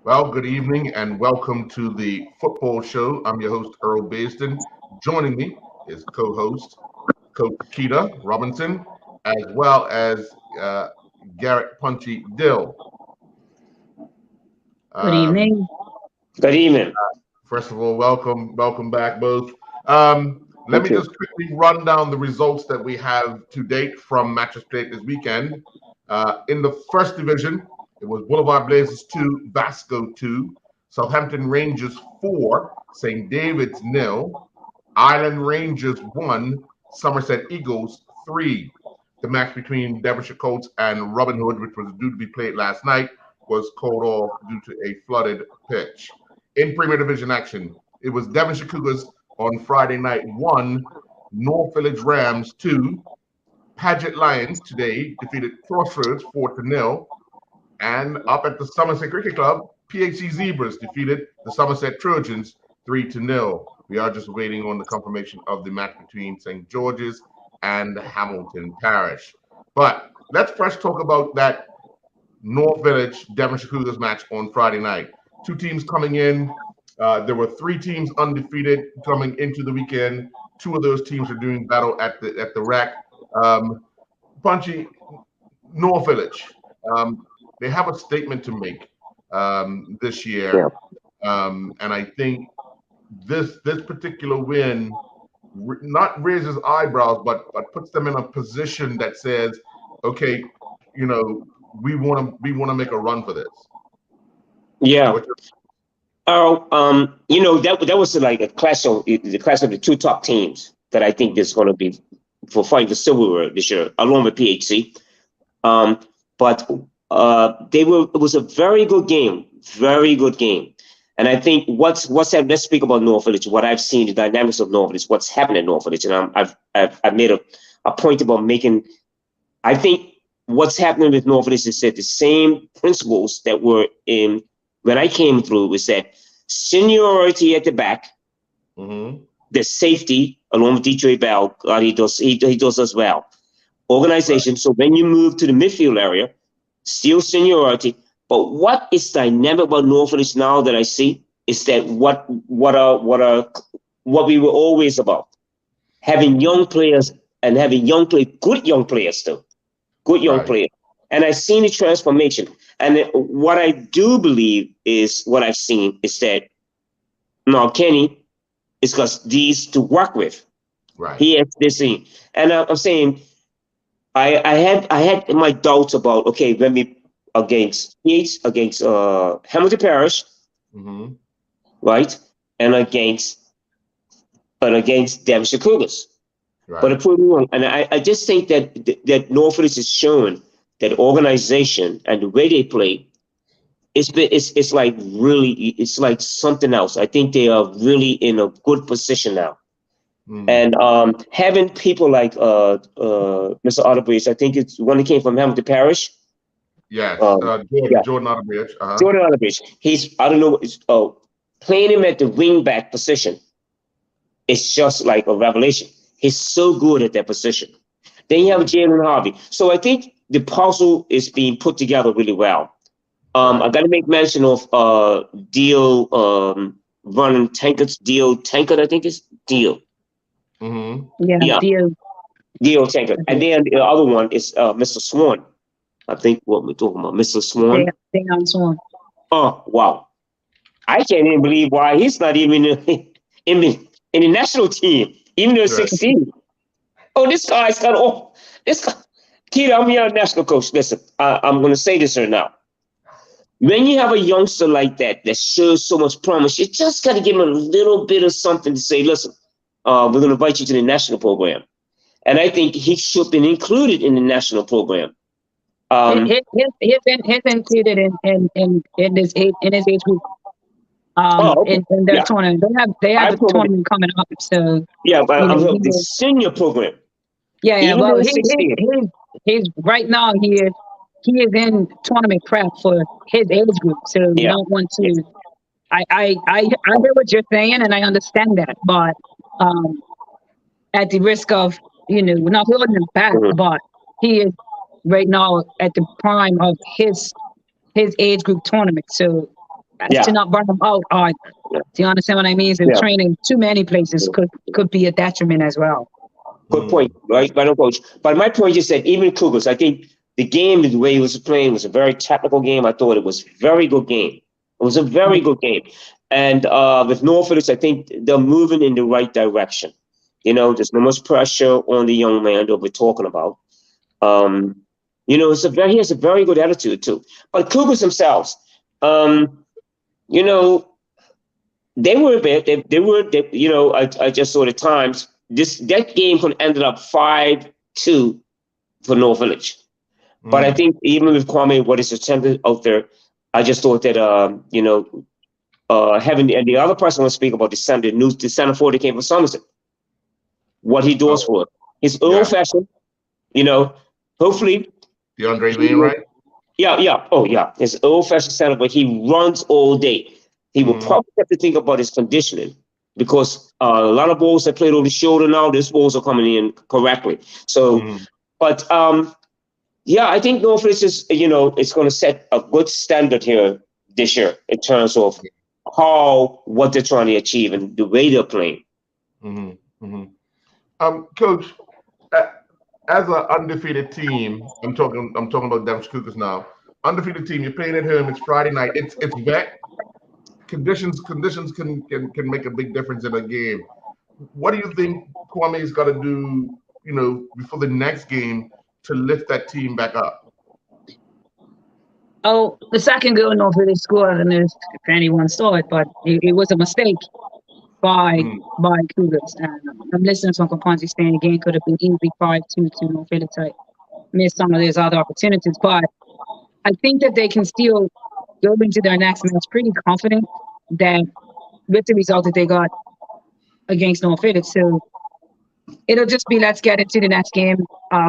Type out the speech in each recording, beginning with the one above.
Well, good evening and welcome to the football show. I'm your host, Earl Baisden. Joining me is co-host Coach Keita Robinson, as well as Garrett Punchy Dill. Good evening. Good evening. First of all, welcome back both. Let me just quickly run down the results that we have to date from matches played this weekend. In the first division, it was Boulevard Blazers 2, Vasco 2, Southampton Rangers 4, St. David's 0, Island Rangers 1, Somerset Eagles 3. The match between Devonshire Colts and Robin Hood, which was due to be played last night, was called off due to a flooded pitch. In Premier Division action, it was Devonshire Cougars on Friday night 1, North Village Rams 2, Paget Lions today defeated Crossroads 4-0. And up at the Somerset Cricket Club, PHC Zebras defeated the Somerset Trojans 3-0. We are just waiting on the confirmation of the match between St. George's and Hamilton Parish. But let's first talk about that North Village Devonshire Cougars match on Friday night. Two teams coming in. There were three teams undefeated coming into the weekend. Two of those teams are doing battle at the rack. Punchy, North Village. They have a statement to make this year, and I think this particular win not raises eyebrows, but puts them in a position that says, okay, you know, we want to make a run for this. Yeah. You know, that was like a clash of the two top teams that I think is going to be for fighting the silverware this year, along with PHC. But it was a very good game. And I think what's happened, let's speak about North Village, what I've seen, the dynamics of North Village, what's happened at North Village. And I've made a point about I think what's happening with North Village is that the same principles that were in, when I came through, was that seniority at the back, the safety, along with Detroit Bell, he does as well. Organization, so when you move to the midfield area, still seniority, but what is dynamic about North Village now that I see is that what we were always about, having young players and having good young players too, players. And I've seen the transformation. And what I do believe is what I've seen is that now Kenny is got these to work with. Right. He has this thing, and I'm saying. I had my doubts about, okay, when we against Hamilton Parish, right, and against Devonshire Cougars, right. But it proved me wrong, and I just think that North Village is showing that organization and the way they play, it's like really, it's like something else. I think they are really in a good position now. And having people like Mr. Otterbridge, I think it's one that came from Hamilton Parish. Yes, Jordan Otterbridge. Jordan Otterbridge. He's, I don't know, playing him at the wing back position, it's just like a revelation. He's so good at that position. Then you have Jalen Harvey. So I think the puzzle is being put together really well. I got to make mention of Deal running Tankard's Tankard, I think is Deal. Deal Tankard. And then the other one is Mr. Swan. I think what we're talking about, Mr. Swan. Deion Swan. Oh, wow. I can't even believe why he's not even in the national team, even though 16. Oh, this guy's got this guy. Keita, I'm your national coach. Listen, I'm going to say this right now. When you have a youngster like that shows so much promise, you just got to give him a little bit of something to say, listen, we're going to invite you to the national program. And I think he should have been included in the national program. He's included in his age group. Okay. in their Yeah. tournament. They have I a probably, tournament coming up, so yeah, but I'm he the will. senior program, Yeah. even Well, in 16. his right now he is in tournament prep for his age group, so you Yeah. don't want Yeah. to. I hear what you're saying, and I understand that, but um, at the risk of we're not holding him back, Mhm. but he is right now at the prime of his age group tournament, so as to Yeah. not burn him out either. Yeah. Do you understand what I mean? So Yeah. training too many places Yeah. could be a detriment as well. Good Mm. point, right? Right on, coach. But my point is that even Cougars, I think the game, the way he was playing, was a very technical game. I thought it was a very good game. It was a very good game. And with Norfolk, I think they're moving in the right direction. There's no much pressure on the young man that we're talking about. Um, he has a very good attitude too. But Cougars themselves, um, you know, they were a bit. I just saw the times. That game could ended up 5-2 for North Village. But I Mm. think even with Kwame, what is attempted out there, I just thought that having and the other person I want to speak about the center forward that came from Somerset, what he does Oh, for it. He's yeah. old fashioned, you know. Hopefully, DeAndre he will. Wainwright. Yeah, yeah. Oh, yeah. His old fashioned center, but he runs all day. He will Mm. probably have to think about his conditioning because a lot of balls that played over the shoulder now, these balls are coming in correctly. So, Mm. but yeah, I think Norfolk is, it's going to set a good standard here this year in terms of what they're trying to achieve and the way they're playing. Mm. Mm. Coach, uh, as an undefeated team, I'm talking about Denver Cougars now. Undefeated team, you're playing at home. It's Friday night. It's wet. Conditions can make a big difference in a game. What do you think Kwame's got to do, before the next game to lift that team back up? Oh, the second goal North Village scored, and if anyone saw it, but it was a mistake by Mm. by Cougars. And I'm listening to Uncle Ponzi saying the game could have been easily 5-2 to North Village. I missed some of those other opportunities, but I think that they can still go into their next match pretty confident that with the result that they got against North Village. So it'll just be let's get into the next game,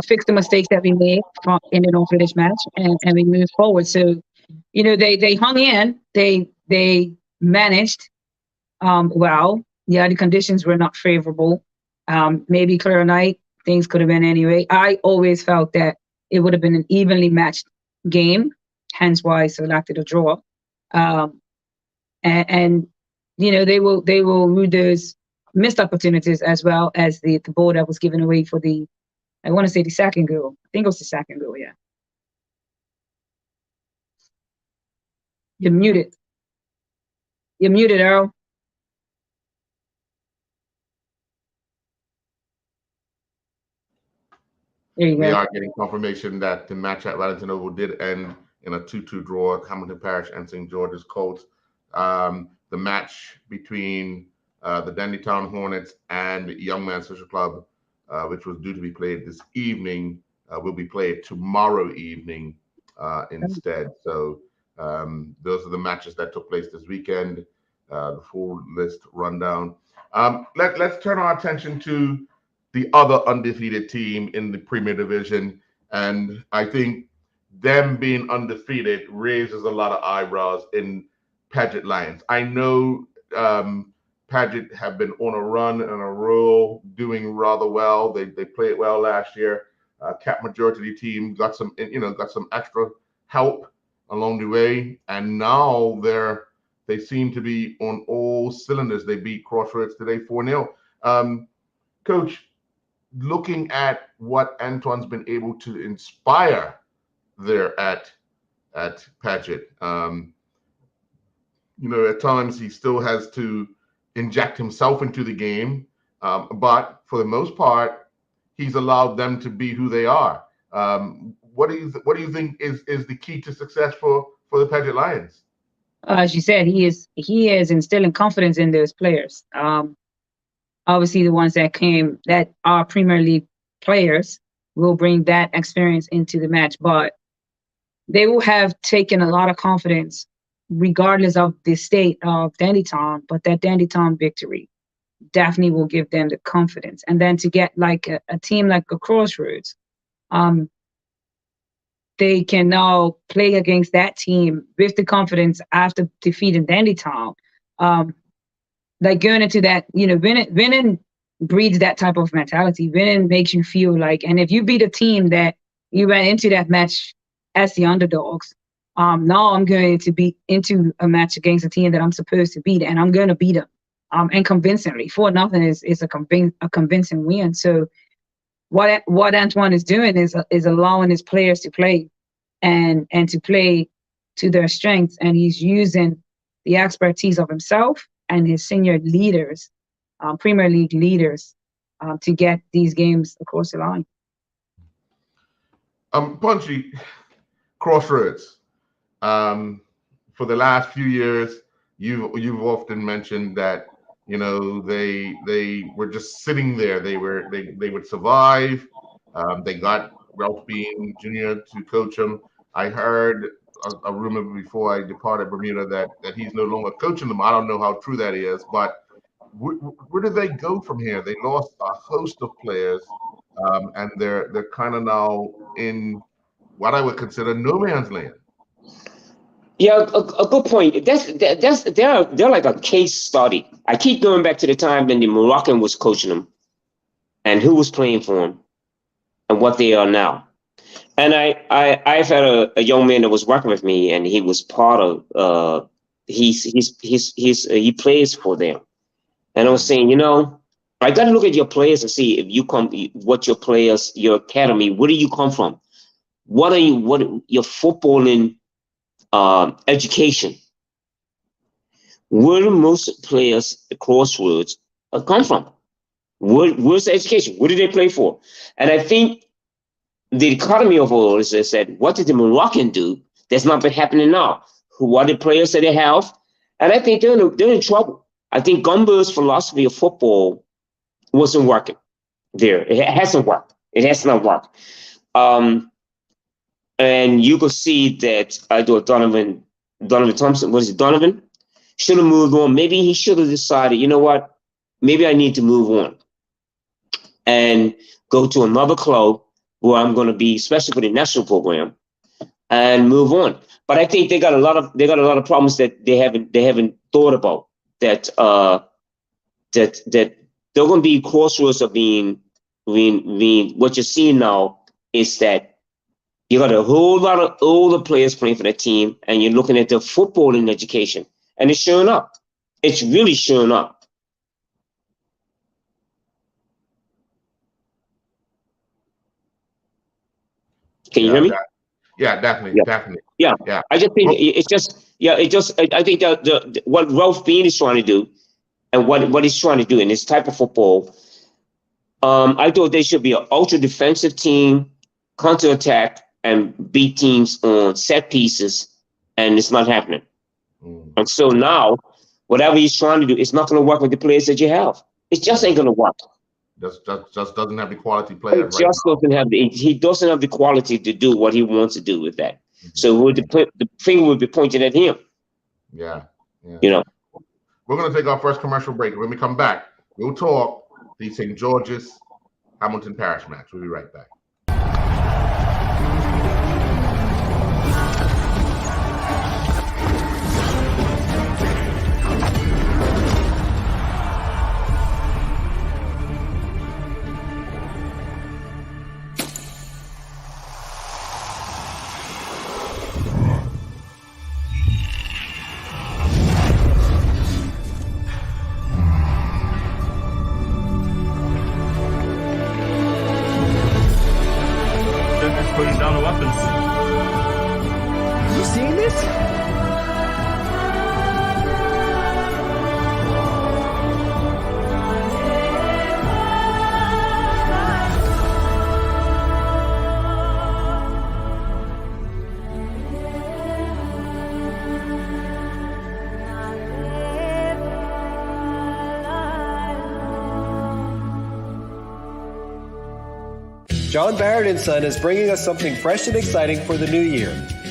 fix the mistakes that we made from in the North Village match, and we move forward. So, they hung in, they managed well. Yeah, the conditions were not favorable. Maybe clear night, things could have been anyway. I always felt that it would have been an evenly matched game, hence why I selected a draw. Um, and they will rue those missed opportunities as well as the ball that was given away for the I want to say the second goal. I think it was the second goal. Yeah, you're muted. You're muted, Earl. There you We go. are getting confirmation that the match at Wellington Oval did end in a 2-2 draw. Hamilton Parish and St. George's Colts. The match between the Dandytown Hornets and Young Man Social Club, which was due to be played this evening, will be played tomorrow evening instead. So those are the matches that took place this weekend. The full list rundown. Let's turn our attention to the other undefeated team in the Premier Division. And I think them being undefeated raises a lot of eyebrows in Paget Lions. I know Paget have been on a run and a roll, doing rather well. They played well last year. Cap majority of the team got some extra help along the way, and now they seem to be on all cylinders. They beat Crossroads today 4-0. Coach, looking at what Antoine's been able to inspire there at Paget, at times he still has to inject himself into the game, but for the most part, he's allowed them to be who they are. What do you think is the key to success for the Paget Lions? As you said, he is instilling confidence in those players. Obviously, the ones that are Premier League players will bring that experience into the match, but they will have taken a lot of confidence regardless of the state of Dandy Tom, but that Dandy Tom victory definitely will give them the confidence. And then to get like a team like a Crossroads, they can now play against that team with the confidence after defeating Dandy Tom. Like going into that, winning breeds that type of mentality. Winning makes you feel like, and if you beat a team that you went into that match as the underdogs, now I'm going to be into a match against a team that I'm supposed to beat, and I'm going to beat them, and convincingly. 4-0 is a convincing win. So what Antoine is doing is allowing his players to play, and to play to their strengths, and he's using the expertise of himself and his senior leaders, Premier League leaders, to get these games across the line. Punchy, Crossroads. For the last few years, you've often mentioned that they were just sitting there. They would survive. They got Ralph Bean Jr. to coach them. I heard a rumor before I departed Bermuda that he's no longer coaching them. I don't know how true that is, but where do they go from here? They lost a host of players, and they're kind of now in what I would consider no man's land. Yeah, a good point. They're like a case study. I keep going back to the time when the Moroccan was coaching them, and who was playing for him, and what they are now. And I've had a young man that was working with me, and he was part of he plays for them. And I was saying, I got to look at your players and see if you come, what your players, your academy, where do you come from? What your footballing education? Where do most players at Crossroads come from? Where's the education? What do they play for? And I think the economy of all is that what did the Moroccan do that's not been happening now? What are the players that they have? And I think they're in trouble. I think Gumbo's philosophy of football wasn't working there. It hasn't worked. It has not worked. And you could see that I thought Donovan Thompson, was it Donovan? Should have moved on. Maybe he should have decided, you know what? Maybe I need to move on and go to another club where I'm going to be, especially for the national program, and move on. But I think they got a lot of problems that they haven't thought about. That they're going to be crossroads of being what you're seeing now is that you got a whole lot of older players playing for that team, and you're looking at the football and education, and it's showing up. It's really showing up. Can you hear me? Yeah, definitely. Yeah. I just think I think that what Ralph Bean is trying to do, and what he's trying to do in this type of football, I thought they should be an ultra defensive team, counter attack, and beat teams on set pieces, and it's not happening. And so now, whatever he's trying to do, it's not going to work with the players that you have. It just ain't going to work. Just doesn't have the quality players. He doesn't have the quality to do what he wants to do with that. So the finger would be pointed at him. Yeah. We're going to take our first commercial break. When we come back, we'll talk the St. George's Hamilton Parish match. We'll be right back. Putting down the weapons. You seeing this? John Barrett & Son is bringing us something fresh and exciting for the new year.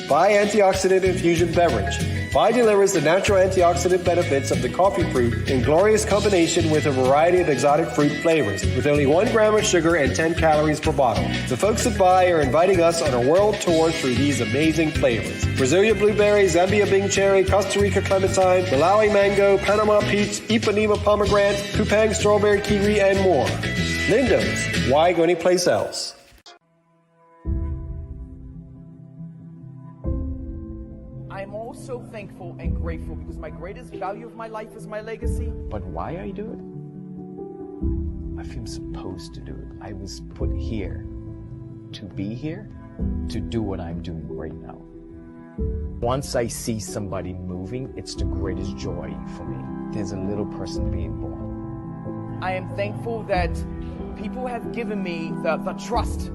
Vi Antioxidant Infusion Beverage. Vi delivers the natural antioxidant benefits of the coffee fruit in glorious combination with a variety of exotic fruit flavors, with only 1 gram of sugar and 10 calories per bottle. The folks at Vi are inviting us on a world tour through these amazing flavors. Brasilia blueberry, Zambia Bing cherry, Costa Rica clementine, Malawi mango, Panama peach, Ipanema pomegranate, Kupang strawberry kiwi, and more. Lindo's. Why go anyplace else? I'm also thankful and grateful because my greatest value of my life is my legacy. But why I do it? I feel supposed to do it. I was put here to be here, to do what I'm doing right now. Once I see somebody moving, it's the greatest joy for me. There's a little person being born. I am thankful that people have given me the trust,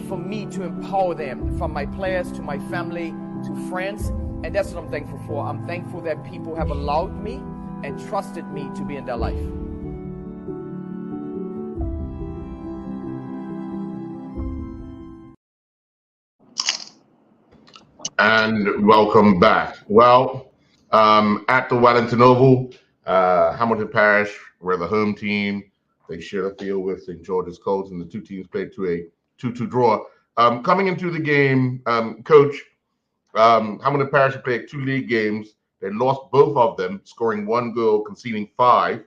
for me to empower them, from my players to my family to friends, and that's what I'm thankful for. I'm thankful that people have allowed me and trusted me to be in their life. And welcome back. Well, at the Wellington Oval, Hamilton Parish were the home team. They share the field with St. George's Colts, and the two teams played to a 2-2 draw. Coming into the game, Coach, Hamilton Parish played 2 league games. They lost both of them, scoring 1 goal, conceding 5.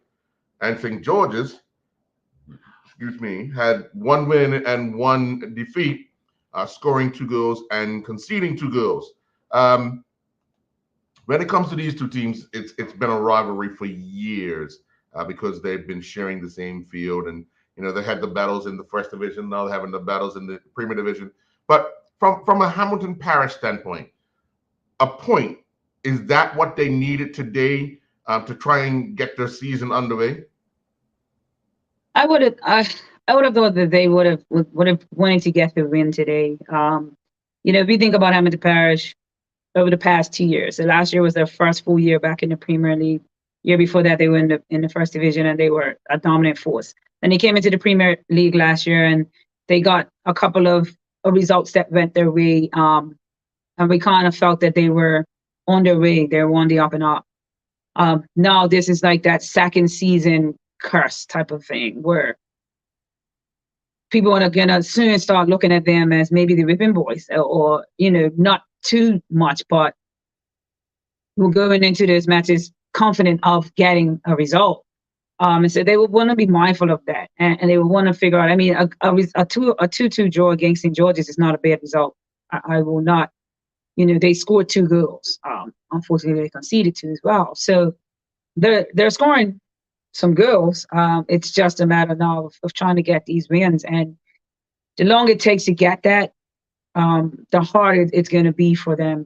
And St. George's, had 1 win and 1 defeat, scoring 2 goals and conceding 2 goals. When it comes to these two teams, it's been a rivalry for years because they've been sharing the same field, and they had the battles in the first division. Now they're having the battles in the Premier Division. But from a Hamilton Parish standpoint, a point, is that what they needed today to try and get their season underway? I would have thought that they would have wanted to get the win today. If you think about Hamilton Parish over the past 2 years, so last year was their first full year back in the Premier League. Year before that, they were in the first division, and they were a dominant force. And they came into the Premier League last year, and they got a couple of results that went their way. And we kind of felt that they were on their way. They were on the up and up. Now this is like that second season curse type of thing where people are gonna soon start looking at them as maybe the whipping boys, or not too much, but we're going into those matches confident of getting a result. And so they would want to be mindful of that, and they would want to figure out. I mean, a 2-2 draw against St. George's is not a bad result. I will not. They scored 2 goals. Unfortunately, they conceded 2 as well. So they're scoring some goals. It's just a matter now of trying to get these wins, and the longer it takes to get that, the harder it's going to be for them.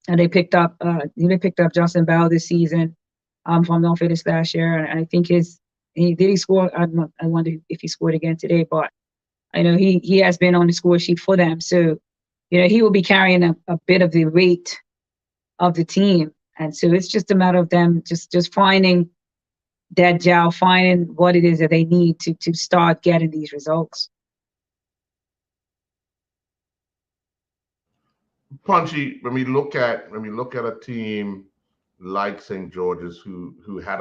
And they picked up Justin Bell this season from North Phillies last year, and I think he score. I wonder if he scored again today, but I know he has been on the score sheet for them. So he will be carrying a bit of the weight of the team, and so it's just a matter of them just finding that gel, finding what it is that they need to start getting these results. Punchy, when we look at a team like St. George's, who had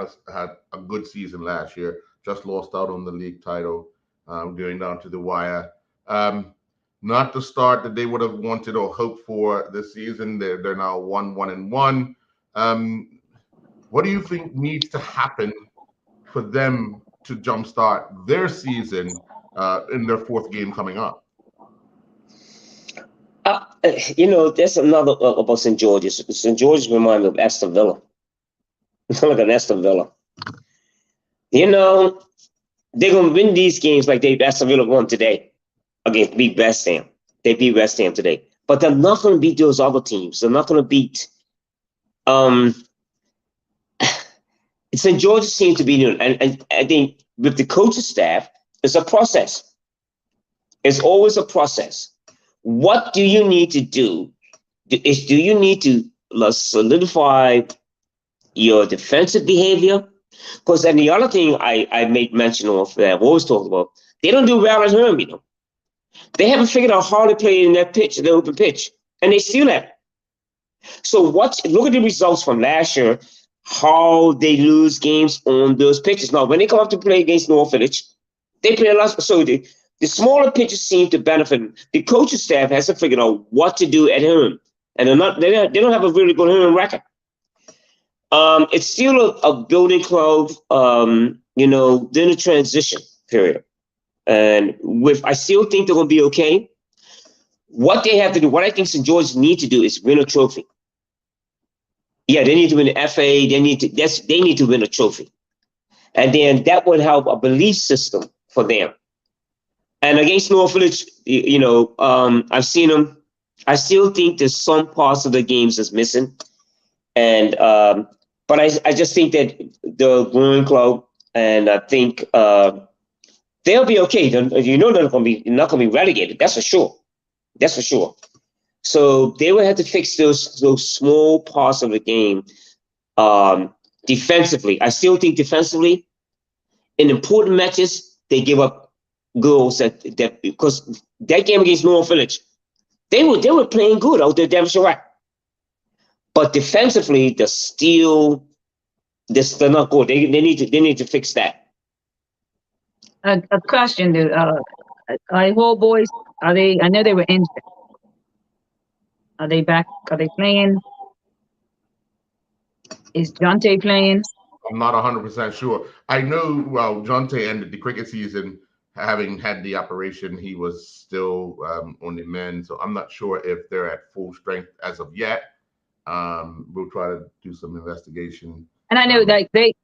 a good season last year, just lost out on the league title, going down to the wire. Not the start that they would have wanted or hoped for this season. They're now 1-1-1. What do you think needs to happen for them to jumpstart their season in their 4th game coming up? There's another about St. George's. St. George's remind me of Aston Villa. Like an Aston Villa. They're going to win these games like Aston Villa won today against West Ham. They beat West Ham today. But they're not going to beat those other teams. They're not going to beat St. George's seems to be doing, and I think with the coaching staff, it's a process. It's always a process. What do you need to do? Do you need to solidify your defensive behavior? Because then the other thing I make mention of that I've always talked about, they don't do well at home, They haven't figured out how to play in that pitch, the open pitch, and they still have. So look at the results from last year, how they lose games on those pitches. Now, when they come up to play against North Village, they play a lot. So the smaller pitches seem to benefit. The coaching staff hasn't figured out what to do at home, and they don't have a really good home record. It's still a building club, during the transition period. And I still think they're going to be okay. What they have to do, what I think St. George's need to do is win a trophy. Yeah, they need to win the FA. They need to win a trophy. And then that would help a belief system for them. And against North Village, I've seen them. I still think there's some parts of the games that's missing. And but I just think that the growing club, and I think they'll be okay. They're not going to be relegated. That's for sure. That's for sure. So they will have to fix those small parts of the game defensively. I still think defensively, in important matches, they give up goals that because that game against North Village, they were playing good out there, Devonshire Rack. But defensively, they're not good. They need to fix that. A question, dude. Are whole boys? Are they? I know they were injured. Are they back? Are they playing? Is Jonte playing? I'm not 100% sure. I know. Well, Jonte ended the cricket season having had the operation. He was still on the mend, so I'm not sure if they're at full strength as of yet. We'll try to do some investigation. And I know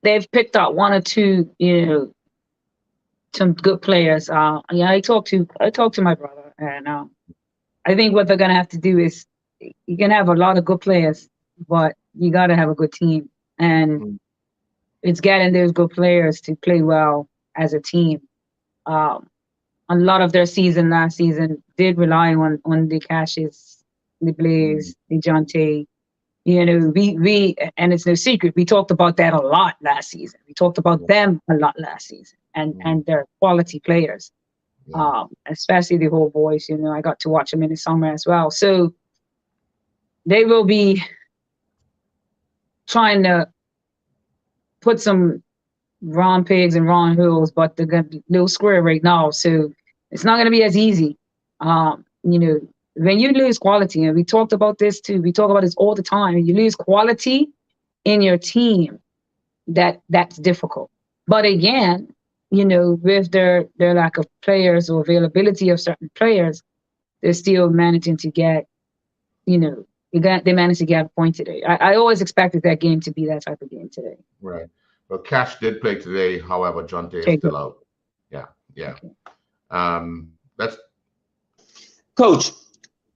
they've picked up one or two, some good players. I talked to my brother, and I think what they're gonna have to do is you can have a lot of good players, but you gotta have a good team, and it's getting those good players to play well as a team. A lot of their season last season did rely on the Cashes, the Blaze, the Jonte. We and it's no secret, we talked about that a lot last season. We talked about them a lot last season, and they're quality players, especially the whole boys. I got to watch them in the summer as well. So they will be trying to put some round pegs and round holes, but they're going to be a little square right now. So it's not going to be as easy. When you lose quality, and we talked about this too, we talk about this all the time, you lose quality in your team, that's difficult. But again, with their lack of players or availability of certain players, they're still managing to get, they managed to get a point today. I always expected that game to be that type of game today. Right. Well, Cash did play today. However, Jonte is still out. Yeah. Okay. That's Coach.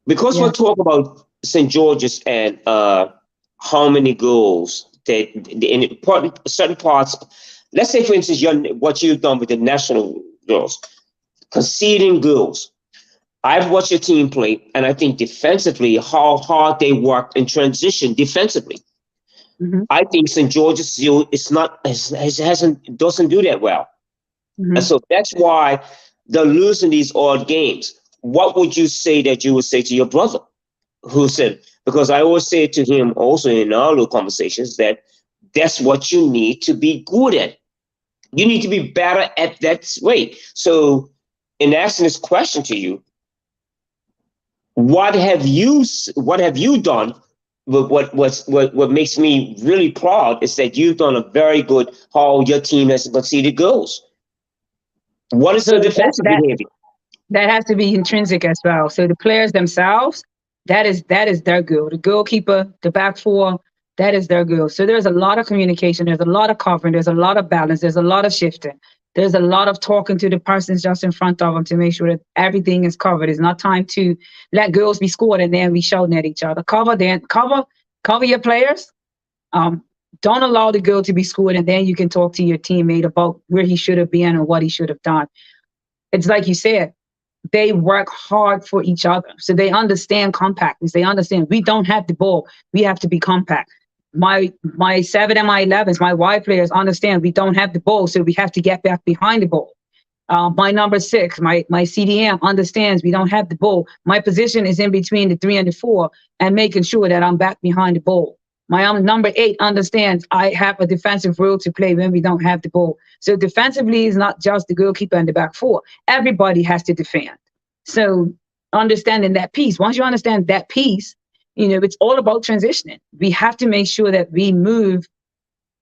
Because we're talking about St. George's and how many goals that in certain parts, let's say, for instance, what you've done with the national girls, conceding goals. I've watched your team play, and I think defensively, how hard they work in transition defensively. Mm-hmm. I think St. George's doesn't do that well. Mm-hmm. And so that's why they're losing these odd games. What would you say that you would say to your brother who said, because I always say to him also in our little conversations that that's what you need to be good at. You need to be better at that way. So in asking this question to you, what have you done? What makes me really proud is that you've done a very good how your team has conceded goals. What is the defensive behavior? That has to be intrinsic as well. So the players themselves, that is their goal. The goalkeeper, the back four, that is their goal. So there's a lot of communication. There's a lot of covering. There's a lot of balance. There's a lot of shifting. There's a lot of talking to the persons just in front of them to make sure that everything is covered. It's not time to let goals be scored and then we shouting at each other. Cover your players. Don't allow the goal to be scored, and then you can talk to your teammate about where he should have been and what he should have done. It's like you said. They work hard for each other. So they understand compactness. They understand we don't have the ball. We have to be compact. My 7 and my 11s, my wide players understand we don't have the ball. So we have to get back behind the ball. My number 6, my CDM understands we don't have the ball. My position is in between the 3 and the 4 and making sure that I'm back behind the ball. My number 8 understands I have a defensive role to play when we don't have the ball. So defensively is not just the goalkeeper and the back 4. Everybody has to defend. So understanding that piece, once you understand that piece, it's all about transitioning. We have to make sure that we move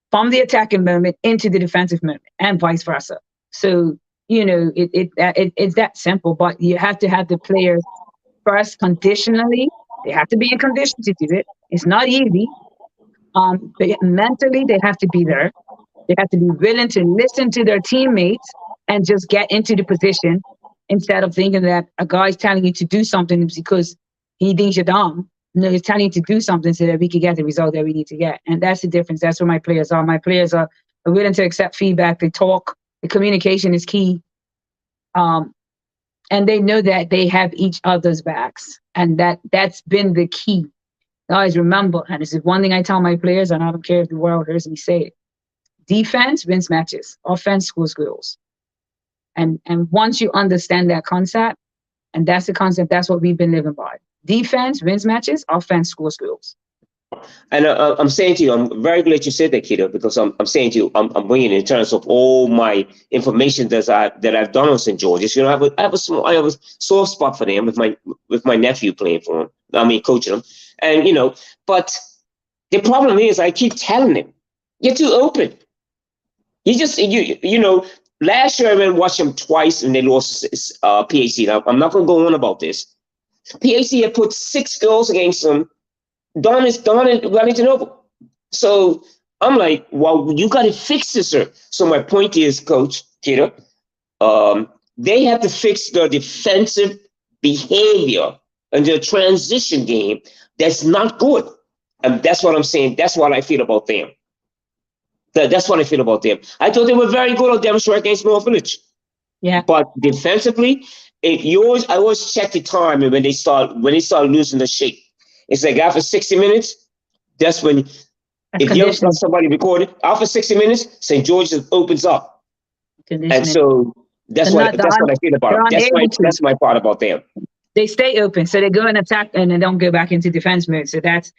from the attacking moment into the defensive moment and vice versa. So, it's that simple, but you have to have the players first conditionally. They have to be in condition to do it. It's not easy. But mentally, they have to be there. They have to be willing to listen to their teammates and just get into the position instead of thinking that a guy's telling you to do something because he thinks you're dumb. No, he's telling you to do something so that we can get the result that we need to get. And that's the difference. That's what my players are. My players are willing to accept feedback. They talk. The communication is key. And they know that they have each other's backs. And that's been the key. Guys, remember, and this is one thing I tell my players, and I don't care if the world hears me say it. Defense wins matches. Offense scores goals. And once you understand that concept, and that's the concept, that's what we've been living by. Defense wins matches. Offense scores goals. And I'm saying to you, I'm very glad you said that, Keita, because I'm saying to you, I'm bringing in terms of all my information that I've done on St. George's. I have a soft spot for them with my nephew playing for him. Coaching them, and but the problem is I keep telling them, you're too open. Last year I went and watched them twice and they lost PAC. Now I'm not going to go on about this. PAC had put 6 goals against them. Don and Wellington Oval. So I'm like, well, you got to fix this, sir. So my point is, Coach Keita, they have to fix their defensive behavior and their transition game. That's not good. And that's what I'm saying. That's what I feel about them. That's what I feel about them. I thought they were very good on demonstration against North Village. Yeah. But defensively, I always check the time and when they start losing the shape. It's like after 60 minutes, that's when, if you ever got somebody recorded, after 60 minutes, St. George's opens up. And so that's what I feel about it. That's my part about them. They stay open, so they go and attack and they don't go back into defense mode. So that's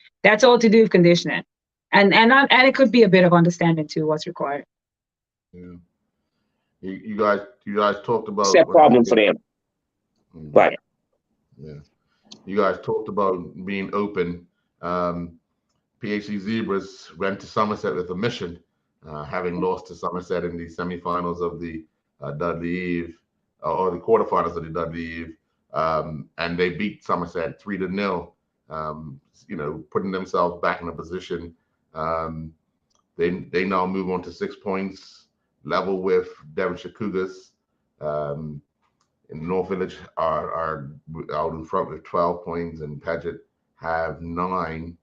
all to do with conditioning. And it could be a bit of understanding too what's required. Yeah. You guys talked about it's that problem for them. Right. Yeah. You guys talked about being open. PAC Zebras went to Somerset with a mission, having lost to Somerset in the semifinals of the Dudley Eve, or the quarterfinals of the Dudley Eve, and they beat Somerset 3-0. Putting themselves back in a position. They now move on to 6 points, level with Devonshire Cougars. In North Village are out in front with 12 points, and Paget have 9.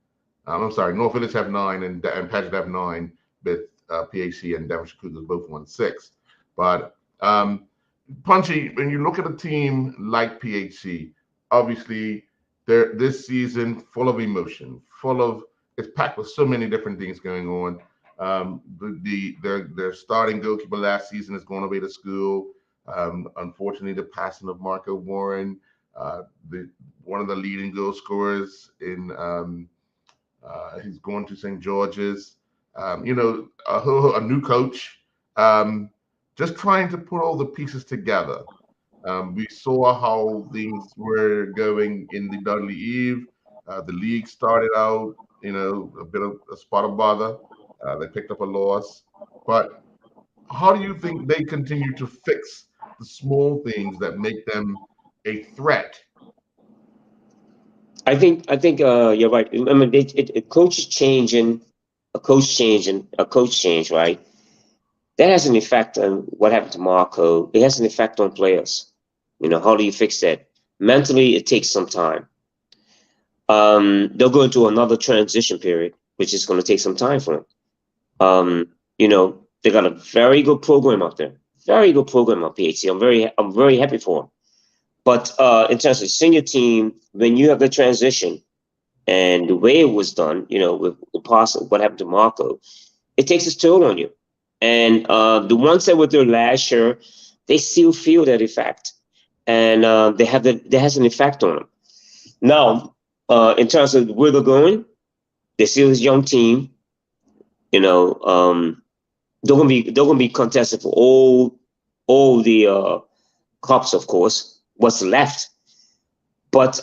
North Village have 9, and Paget have 9, with PAC and Devonshire Cougars both won 6. But Punchy, when you look at a team like PHC, obviously they're this season full of emotion, it's packed with so many different things going on. Their starting goalkeeper last season is going away to school. Unfortunately, the passing of Marco Warren, one of the leading goal scorers he's going to St. George's. A new coach, just trying to put all the pieces together. We saw how things were going in the Dudley Eve. The league started out, a bit of a spot of bother. They picked up a loss, but how do you think they continue to fix the small things that make them a threat? I think you're right. I mean, a coach change, right? That has an effect on what happened to Marco. It has an effect on players. How do you fix that? Mentally, it takes some time. They'll go into another transition period, which is going to take some time for them. They got a very good program out there. Very good program at PHC. I'm very happy for them. But in terms of senior team, when you have the transition and the way it was done, with what happened to Marco, it takes its toll on you. And the ones that were there last year, they still feel that effect, and that has an effect on them. Now, in terms of where they're going, they're still a young team. You know, they're gonna be contested for all the cups, of course. What's left, but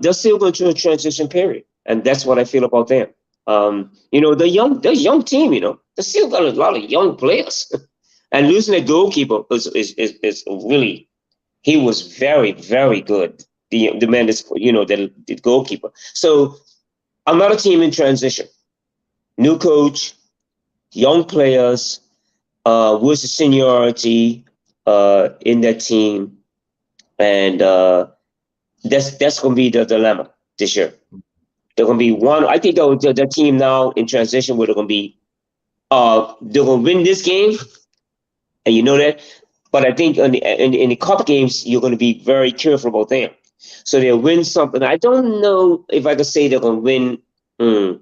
they're still going through a transition period, and that's what I feel about them. You know, they're young team. You know, they still got a lot of young players, and losing a goalkeeper is really, he was very, very good. The man is, you know, the goalkeeper. So another team in transition, new coach, young players, with the seniority in that team, and that's going to be the dilemma this year. They're going to be one. I think the team now in transition where they're going to be, they're going to win this game, and you know that. But I think in the cup games, you're going to be very careful about them. So they'll win something. I don't know if I could say they're going to win the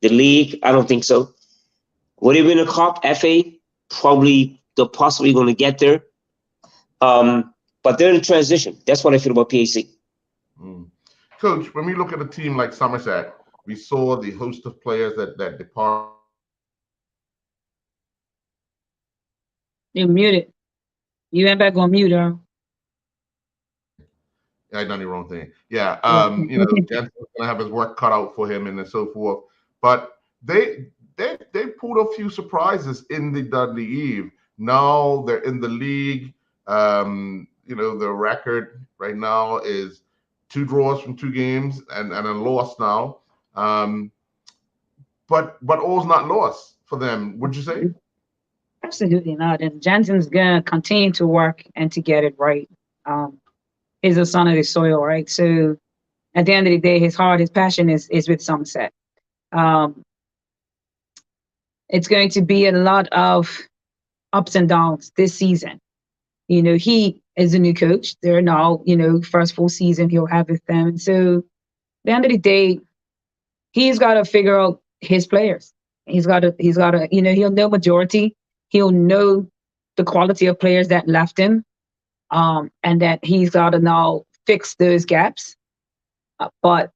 league. I don't think so. Will they win a cup, FA? Probably. They're possibly going to get there. But they're in transition. That's what I feel about PAC. Coach, when we look at a team like Somerset, we saw the host of players that depart. You're muted. You went back on mute, Earl. I done the wrong thing. Yeah, you know, Jensen's gonna have his work cut out for him and so forth. But they pulled a few surprises in the Dudley Eve. Now they're in the league. You know, the record right now is 2 draws from 2 games and a loss now. But all's not lost for them, would you say? Absolutely not. And Jensen's gonna continue to work and to get it right. He's a son of the soil, right? So at the end of the day, his heart, his passion is with Somerset. It's going to be a lot of ups and downs this season. You know, he is a new coach. They're now, you know, first full season he'll have with them. And so at the end of the day, he's got to figure out his players. He's got to, you know, he'll know majority. He'll know the quality of players that left him. And that he's got to now fix those gaps. But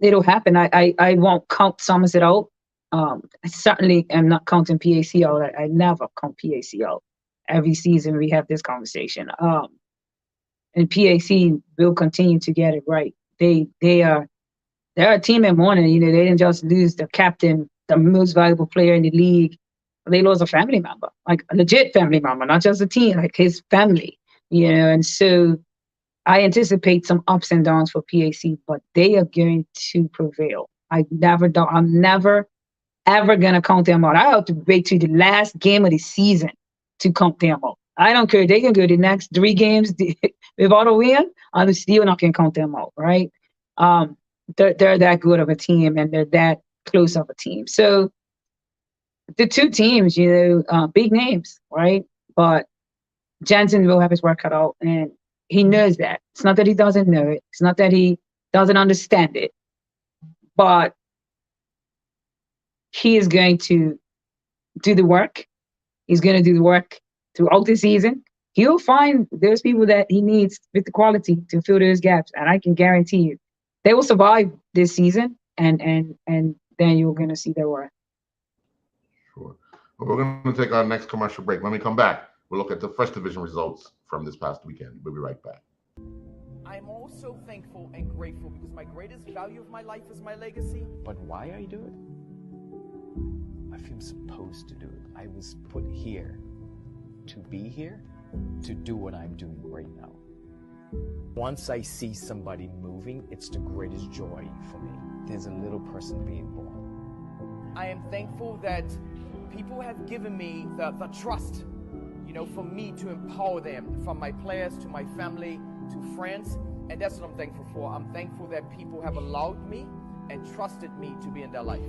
it'll happen. I won't count Somerset out. I certainly am not counting PAC out. I never count PAC out. Every season we have this conversation. And PAC will continue to get it right. They're a team in mourning. You know, they didn't just lose the captain, the most valuable player in the league. They lost a family member, like a legit family member, not just a team, like his family. You know, and so I anticipate some ups and downs for PAC, but they are going to prevail. I'm never, ever going to count them out. I have to wait to the last game of the season to count them out. I don't care. They can go the next 3 games without a win. I'm still not going to count them out, right? They're that good of a team, and they're that close of a team. So the 2 teams, you know, big names, right? But Jensen will have his work cut out, and he knows that. It's not that he doesn't know it. It's not that he doesn't understand it. But he is going to do the work. He's going to do the work throughout the season. He'll find those people that he needs with the quality to fill those gaps, and I can guarantee you they will survive this season, and then you're going to see their worth. Sure. Well, we're going to take our next commercial break. When we come back, we'll look at the first division results from this past weekend. We'll be right back. I'm also thankful and grateful because my greatest value of my life is my legacy. But why I do it? I feel supposed to do it. I was put here to be here, to do what I'm doing right now. Once I see somebody moving, it's the greatest joy for me. There's a little person being born. I am thankful that people have given me the trust, you know, for me to empower them, from my players to my family to friends. And that's what I'm thankful for. I'm thankful that people have allowed me and trusted me to be in their life.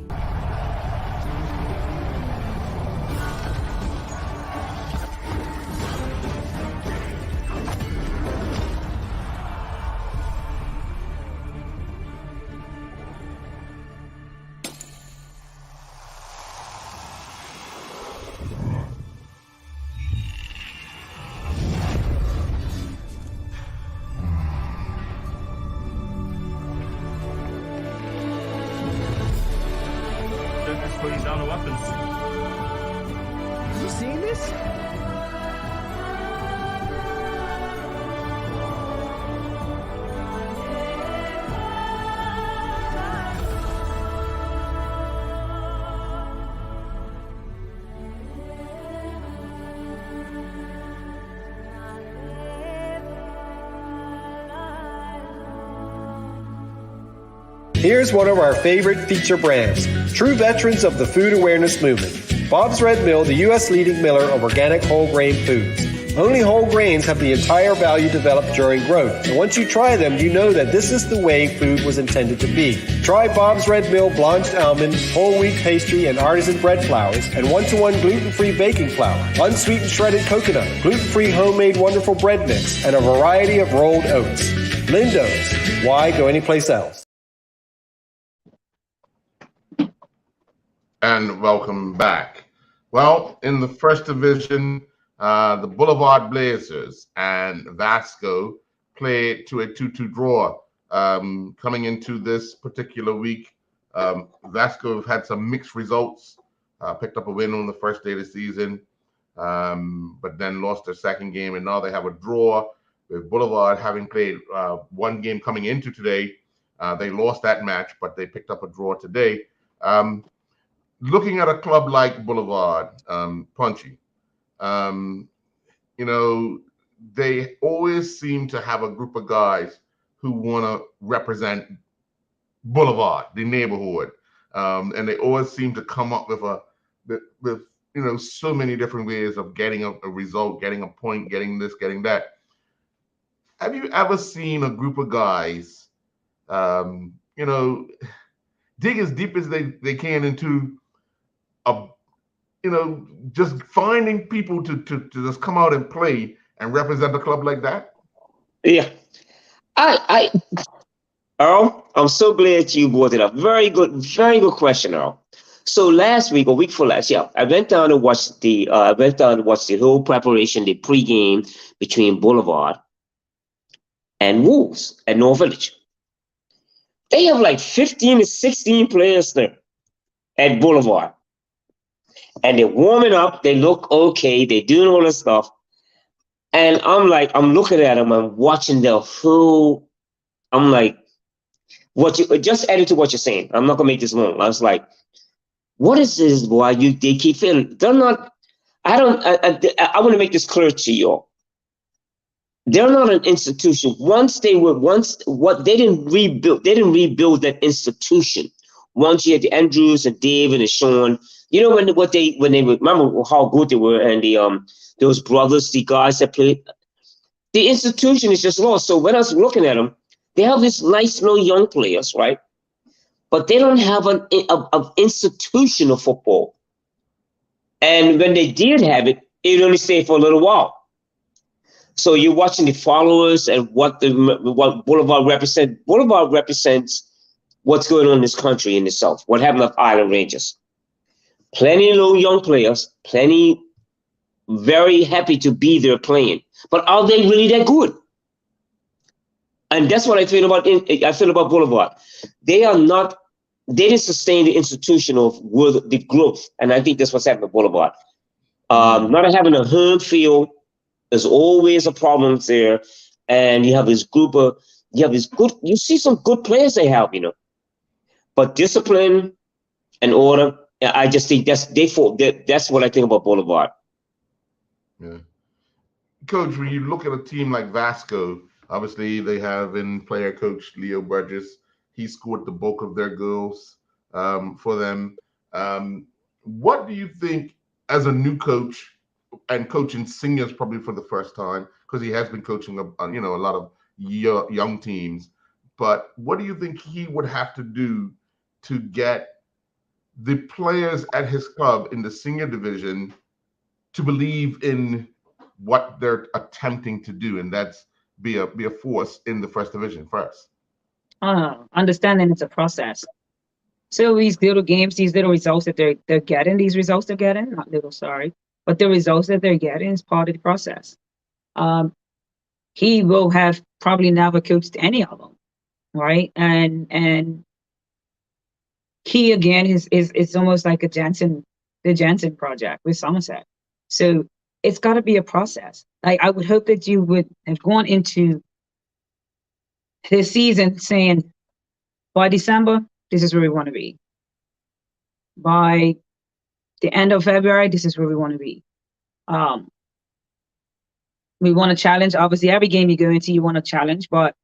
Here's one of our favorite feature brands, true veterans of the food awareness movement. Bob's Red Mill, the U.S. leading miller of organic whole grain foods. Only whole grains have the entire value developed during growth. And once you try them, you know that this is the way food was intended to be. Try Bob's Red Mill blanched almond, whole wheat pastry, and artisan bread flours, and 1-to-1 gluten-free baking flour, unsweetened shredded coconut, gluten-free homemade wonderful bread mix, and a variety of rolled oats. Lindo's. Why go anyplace else? And welcome back. Well, in the first division, the Boulevard Blazers and Vasco played to a 2-2 draw. Coming into this particular week, Vasco have had some mixed results. Picked up a win on the first day of the season, but then lost their second game, and now they have a draw with Boulevard having played one game coming into today. They lost that match, but they picked up a draw today. Looking at a club like Boulevard, Punchy, they always seem to have a group of guys who want to represent Boulevard, the neighborhood, and they always seem to come up with so many different ways of getting a result, getting a point, getting this, getting that. Have you ever seen a group of guys, dig as deep as they can into just finding people to just come out and play and represent a club like that? Yeah. Earl, I'm so glad you brought it up. Very good question, Earl. So last week or week before last, I went down to watch the whole preparation, the pregame between Boulevard and Wolves at North Village. They have like 15 to 16 players there at Boulevard. And they're warming up, they look okay, they're doing all this stuff. And I'm looking at them, I'm watching their whole, I'm like, what you just added to what you're saying. I'm not gonna make this long. I was like, what is this? Why they keep feeling? They're not. I want to make this clear to you all. They're not an institution. They didn't rebuild that institution. Once you had the Andrews and David and Sean, when they remember how good they were, and those brothers, the guys that played, the institution is just lost. So when I was looking at them, they have these nice little young players, right? But they don't have an institution of football. And when they did have it, it only stayed for a little while. So you're watching the followers and what Boulevard represents. Boulevard represents what's going on in this country in the South. What happened with Island Rangers? Plenty of little young players, plenty very happy to be there playing. But are they really that good? And that's what I feel about Boulevard. They didn't sustain the institution of the growth. And I think that's what's happening with Boulevard. Not having a home field is always a problem there. And you see some good players they have, But discipline and order, I just think that's what I think about Boulevard. Yeah. Coach, when you look at a team like Vasco, obviously they have in player coach Leo Burgess. He scored the bulk of their goals for them. What do you think as a new coach and coaching seniors probably for the first time, because he has been coaching a lot of young teams, but what do you think he would have to do to get the players at his club in the senior division to believe in what they're attempting to do, and that's be a force in the first division first? Understanding it's a process. So these little games, these little results that they're getting, the results that they're getting is part of the process. He will have probably never coached any of them, right? And he again is almost like the Jansen project with Somerset. So it's got to be a process. I would hope that you would have gone into this season saying, by December, this is where we want to be. By the end of February, this is where we want to be. We want to challenge. Obviously, every game you go into, you want to challenge. But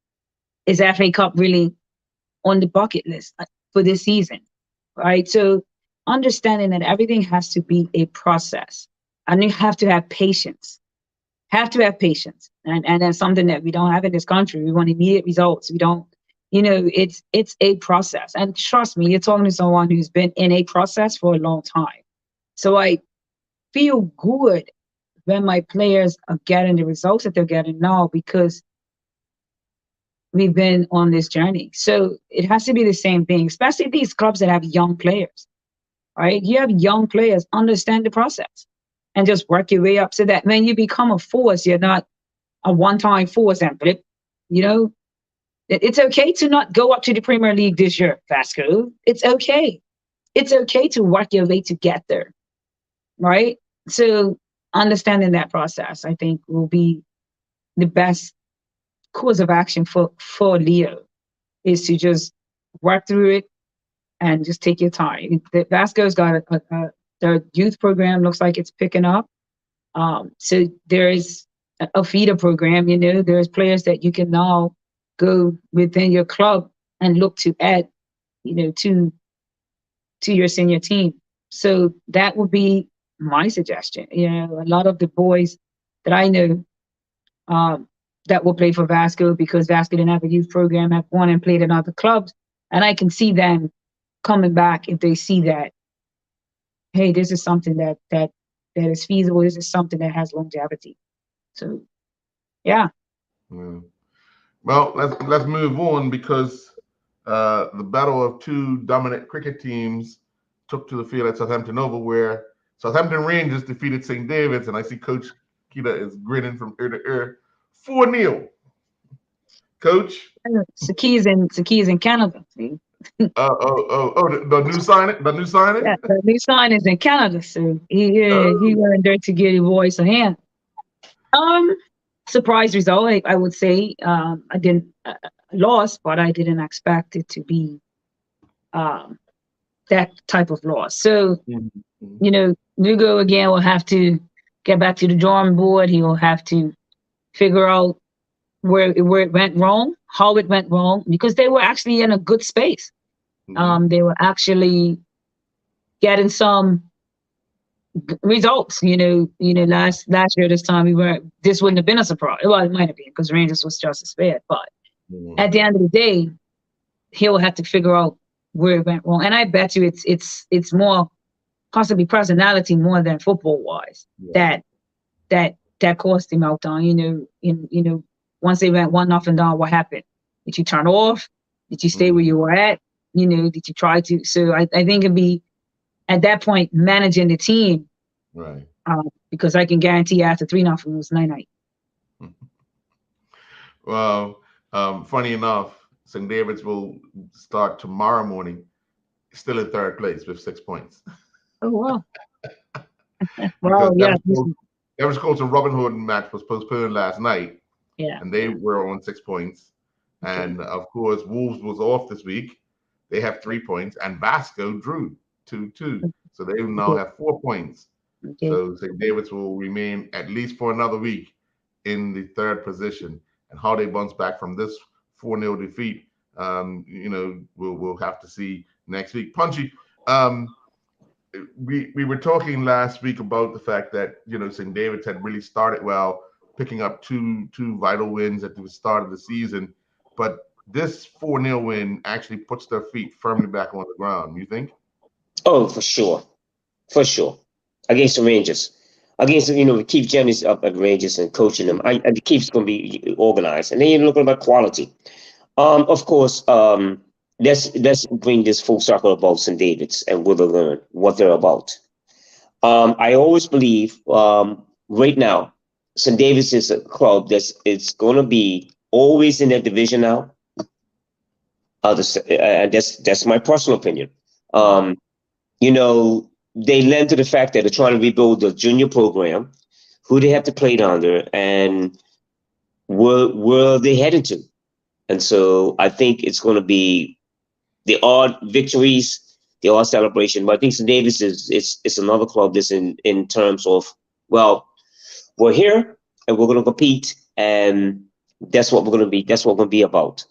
is FA Cup really on the bucket list for this season, right? So understanding that everything has to be a process, and you have to have patience. Have to have patience, and that's something that we don't have in this country. We want immediate results. We don't, it's a process. And trust me, you're talking to someone who's been in a process for a long time. So I feel good when my players are getting the results that they're getting now, because we've been on this journey. So it has to be the same thing, especially these clubs that have young players, right? You have young players, understand the process and just work your way up so that when you become a force, you're not a one-time force and blip. It's okay to not go up to the Premier League this year, Vasco. It's okay. It's okay to work your way to get there, right? So understanding that process, I think, will be the best course of action for Leo, is to just work through it and just take your time. The Vasco's got their youth program looks like it's picking up. So there is a feeder program, there's players that you can now go within your club and look to add, to your senior team. So that would be my suggestion. A lot of the boys that I know that will play for Vasco, because Vasco didn't have a youth program, have gone and played in other clubs. And I can see them coming back if they see that, hey, this is something that is feasible. This is something that has longevity. So, yeah. Well, let's move on, because the battle of two dominant cricket teams took to the field at Southampton Oval, where Southampton Rangers defeated St. David's, and I see Coach Kita is grinning from ear to ear. 4-0. Coach? Saki's in Canada. See? The new signing? The new signing? Yeah, the new sign is in Canada, so he went there to get a voice of hand. Surprise result, I would say. I didn't lost, but I didn't expect it to be that type of loss. So, Nugo again will have to get back to the drawing board. He will have to figure out where it went wrong, how it went wrong, because they were actually in a good space. They were actually getting some results. Last year this time this wouldn't have been a surprise. Well, it might have been, because Rangers was just as bad. But at the end of the day, he'll have to figure out where it went wrong. And I bet you it's more possibly personality more than football wise that cost him out on. Once they went 1-0 down, what happened? Did you turn off? Did you stay where you were at? Did you try to? So I think it'd be at that point managing the team, right? Because I can guarantee after 3-0 it was 9-9. Well, funny enough, St. David's will start tomorrow morning, still in third place with 6 points. Oh wow! Well, yeah. Everest Colts and Robin Hood match was postponed last night. Yeah. And they were on 6 points. Okay. And of course, Wolves was off this week. They have 3 points, and Vasco drew 2-2. So they now have 4 points. Okay. So St. David's will remain at least for another week in the third position. And how they bounce back from this 4-0 defeat, we'll have to see next week. Punchy, we were talking last week about the fact that St. David's had really started well, picking up two vital wins at the start of the season, but this 4-0 win actually puts their feet firmly back on the ground. You think? Oh, for sure, against the Rangers, against Keith Jennings up at Rangers and coaching them. The Keith's going to be organized, and then you're looking about quality. Of course, let's bring this full circle about St. David's and we'll learn what they're about. I always believe right now, St. David's is a club it's going to be always in that division now. That's my personal opinion. They lend to the fact that they're trying to rebuild the junior program, who they have to play under, and where they headed to. And so I think it's going to be the odd victories, the odd celebration. But I think St. David's is another club that's in terms of, well, we're here and we're going to compete, and that's what we're going to be. That's what we're going to be about.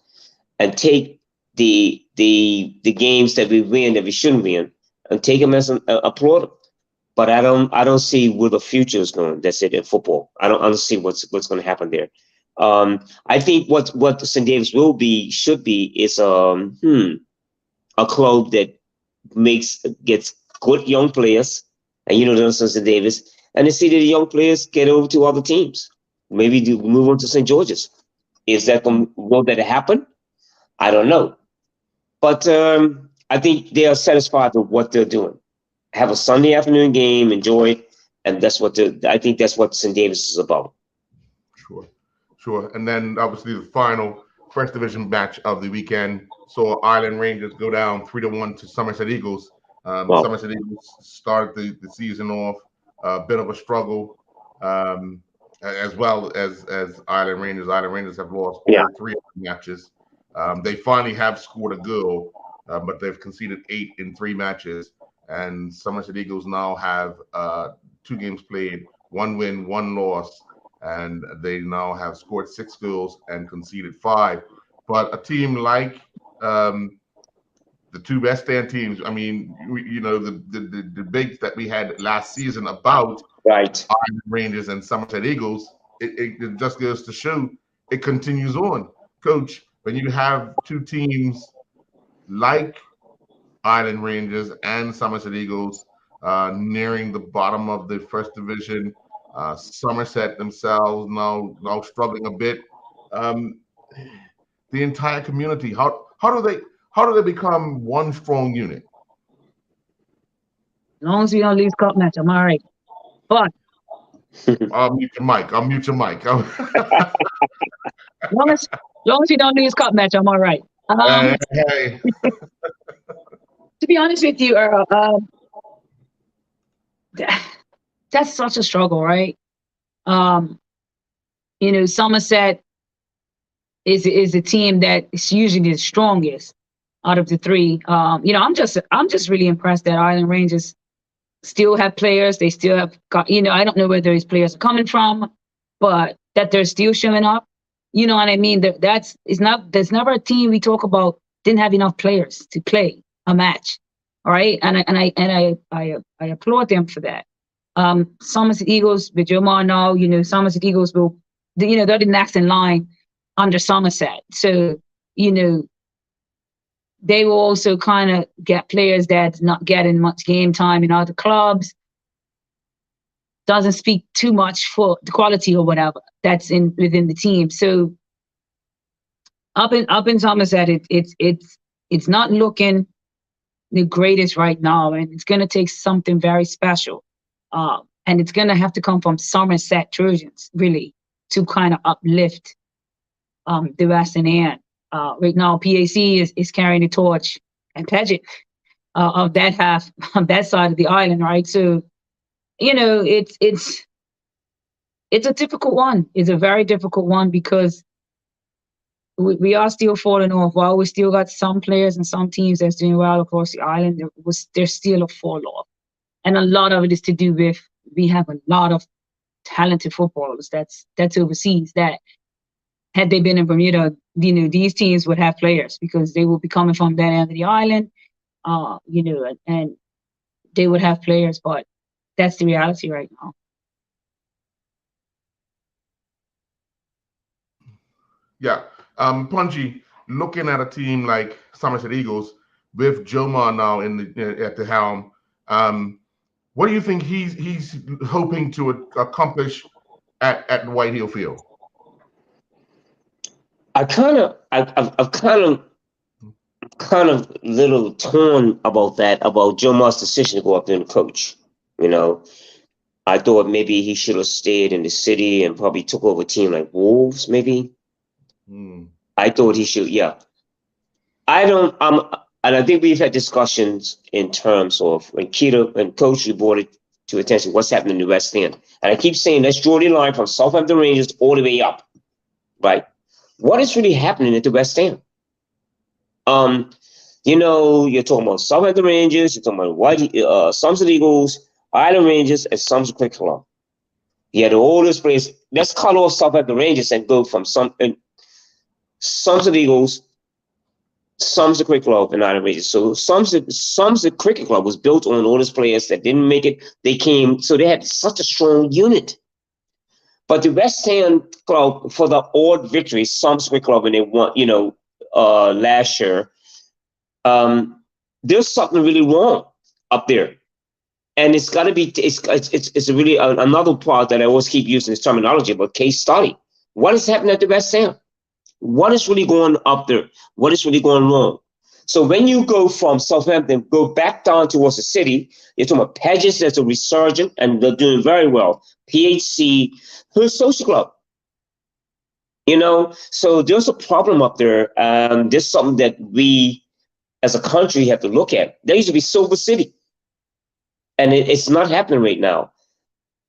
And take the games that we win that we shouldn't win, and take them as an applaud them. But I don't see where the future is going. That's it in football. I don't see what's going to happen there. I think what St. Davis should be is a club that gets good young players, and those St. Davis, and they see that the young players get over to other teams. Maybe move on to St. George's. Is that will that happen? I don't know, but I think they are satisfied with what they're doing. Have a Sunday afternoon game, enjoy it, and I think that's what St. Davis is about. Sure. And then obviously the final first division match of the weekend saw Island Rangers go down 3-1 to Somerset Eagles. Wow. Somerset Eagles started the season off a bit of a struggle, as well as Island Rangers. Island Rangers have lost all 3 matches. They finally have scored a goal, but they've conceded 8 in 3 matches. And Somerset Eagles now have 2 games played, 1 win, 1 loss, and they now have scored 6 goals and conceded 5. But a team like the 2 West End teams, I mean, the debates that we had last season about Island Rangers and Somerset Eagles, it just goes to show it continues on. Coach, when you have 2 teams like Island Rangers and Somerset Eagles nearing the bottom of the first division, Somerset themselves now struggling a bit, the entire community, how do they become one strong unit? As long as we don't lose cup match, I'm all right. But I'll mute your mic. as long as we don't lose cup match, I'm all right. Hey. To be honest with you, Earl, that's such a struggle, right? Somerset is a team that is usually the strongest out of the 3. I'm just really impressed that Island Rangers still have players. They still have got, I don't know where those players are coming from, but that they're still showing up. You know what I mean? There's never a team we talk about didn't have enough players to play a match. All right. And I applaud them for that. Somerset Eagles with Jomar now, Somerset Eagles will, they're the next in line under Somerset. So, they will also kind of get players that's not getting much game time in other clubs. Doesn't speak too much for the quality or whatever that's within the team. So up in Somerset, it's not looking the greatest right now, and it's going to take something very special. And it's going to have to come from Somerset Trojans, really, to kind of uplift the Western End. Right now, PAC is carrying the torch and pageant of that half, on that side of the island, right? So, it's a difficult one. It's a very difficult one because we are still falling off. While we still got some players and some teams that's doing well across the island, there's still a fall off. And a lot of it is to do with we have a lot of talented footballers that's overseas that had they been in Bermuda, these teams would have players because they will be coming from that end of the island, and they would have players, but that's the reality right now. Yeah. Punchy, looking at a team like Somerset Eagles with Jomar now at the helm, what do you think he's hoping to accomplish at White Hill Field? I've kind of little torn about Jomar's decision to go up there and coach. I thought maybe he should have stayed in the city and probably took over a team like Wolves, maybe. I thought he should, yeah. And I think we've had discussions in terms of when Keita and Coach you brought it to attention, what's happening in the West End. And I keep saying, let's draw the line from Southampton Rangers all the way up, right? What is really happening at the West End? You're talking about Southampton Rangers, you're talking about Somerset Eagles, Island Rangers, and Somerset Cricket Club. You had all those players. Let's cut off Southampton Rangers and go from Somerset Eagles, Sum's a cricket club in Island Ranges. So Sum's a cricket club was built on all those players that didn't make it. They came, so they had such a strong unit. But the West Ham club, for the odd victory, Sum's cricket club, and they won, last year. There's something really wrong up there, and it's got to be. It's a really another part that I always keep using this terminology about case study. What is happening at the West Ham? What is really going up there? What is really going wrong? So when you go from Southampton, go back down towards the city, you're talking about Pages, there's a resurgent, and they're doing very well. PHC, who's social club. So there's a problem up there. There's something that we, as a country, have to look at. There used to be Silver City, and it's not happening right now.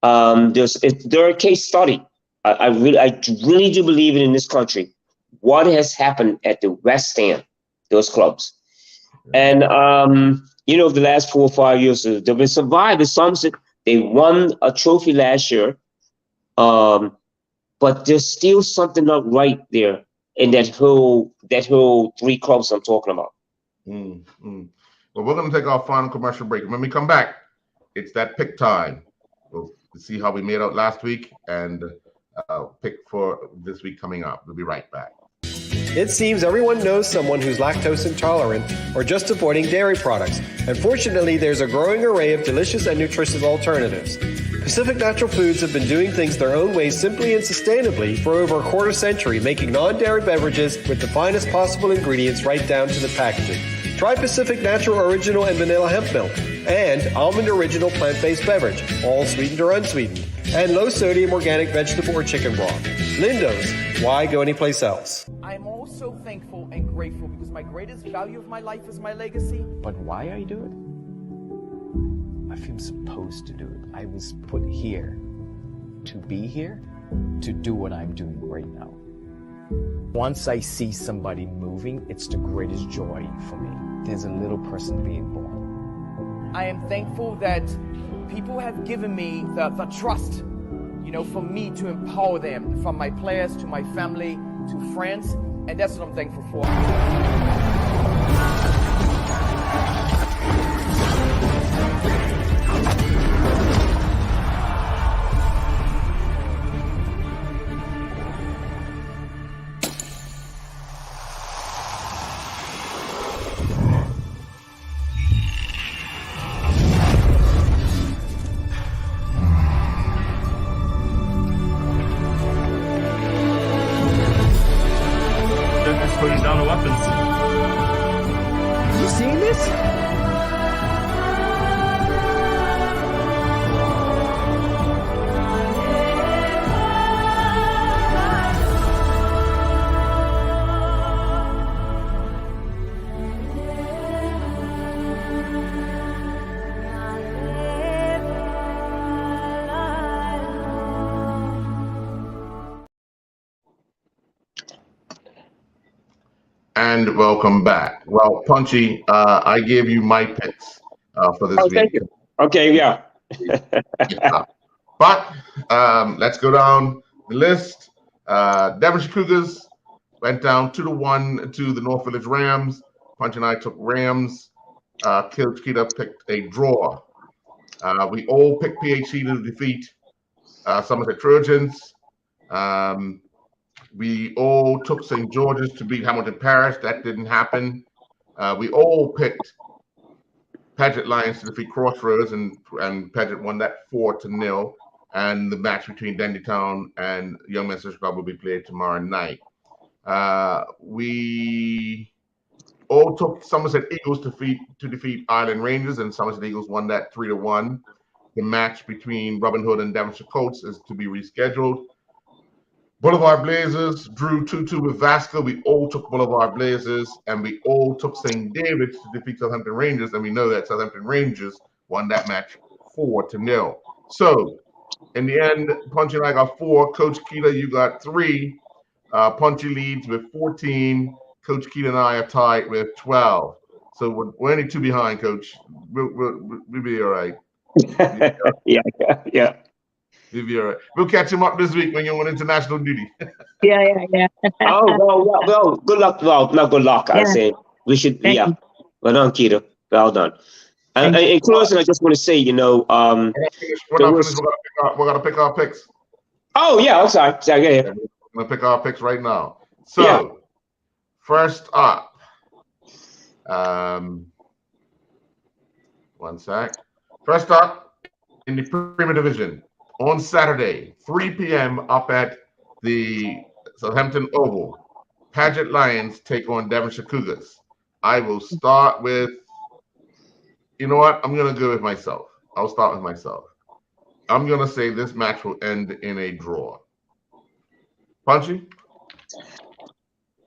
There are a case study. I really do believe it in this country. What has happened at the West Ham, those clubs, and the last 4 or 5 years they've been survivors. They won a trophy last year, but there's still something not right there in that whole 3 clubs I'm talking about. Well, we're going to take our final commercial break. When we come back, it's that pick time. We'll see how we made out last week and pick for this week coming up. We'll be right back. It seems everyone knows someone who's lactose intolerant or just avoiding dairy products. And fortunately, there's a growing array of delicious and nutritious alternatives. Pacific Natural Foods have been doing things their own way simply and sustainably for over a quarter century, making non-dairy beverages with the finest possible ingredients right down to the packaging. Try Pacific Natural Original and Vanilla Hemp Milk and Almond Original Plant-Based Beverage, all sweetened or unsweetened, and low-sodium organic vegetable or chicken broth. Lindo's, why go anyplace else? I'm also thankful and grateful because my greatest value of my life is my legacy. But why I do it? I feel supposed to do it. I was put here to be here, to do what I'm doing right now. Once I see somebody moving, it's the greatest joy for me. There's a little person being born. I am thankful that people have given me the trust, for me to empower them, from my players to my family to friends, and that's what I'm thankful for. Putting down the weapons. You seen this? And welcome back. Well, Punchy, I gave you my picks for this week. Thank you. Okay, yeah. But let's go down the list. Devonshire Cougars went down 2-1 to the North Village Rams. Punch and I took Rams. Coach Keita picked a draw. We all picked PHC to defeat Somerset Trojans. We all took St. George's to beat Hamilton Parish. That didn't happen. We all picked Paget Lions to defeat Crossroads, and Paget won that 4-0. And the match between Dandy Town and Young Men's Social Club will be played tomorrow night. We all took Somerset Eagles to defeat Island Rangers, and Somerset Eagles won that 3-1. The match between Robin Hood and Devonshire Colts is to be rescheduled. Boulevard Blazers drew 2-2 with Vasco. We all took Boulevard Blazers, and we all took St. David's to defeat Southampton Rangers, and we know that Southampton Rangers won that match 4-0. So, in the end, Punchy and I got 4. Coach Keita, you got 3. Punchy leads with 14. Coach Keita and I are tied with 12. So we're only 2 behind, Coach. We'll be all right. Yeah. We'll be all right. We'll catch him up this week when you're on international duty. Yeah. Oh, well, good luck. Well, not good luck, I say. We should, Thank yeah. you. Well done, Keita. Well done. And Thank you. in closing, I just want to say, We're not finished. We're gonna pick our picks. Oh yeah, I'm sorry. Sorry, yeah. We're gonna pick our picks right now. So, Yeah. first up, one sec. First up in the Premier Division on Saturday, 3 p.m. up at the Southampton Oval. Paget Lions take on Devonshire Cougars. I will start with. You know what? I'm gonna go with myself. I'll start with myself. I'm gonna say this match will end in a draw. Punchy?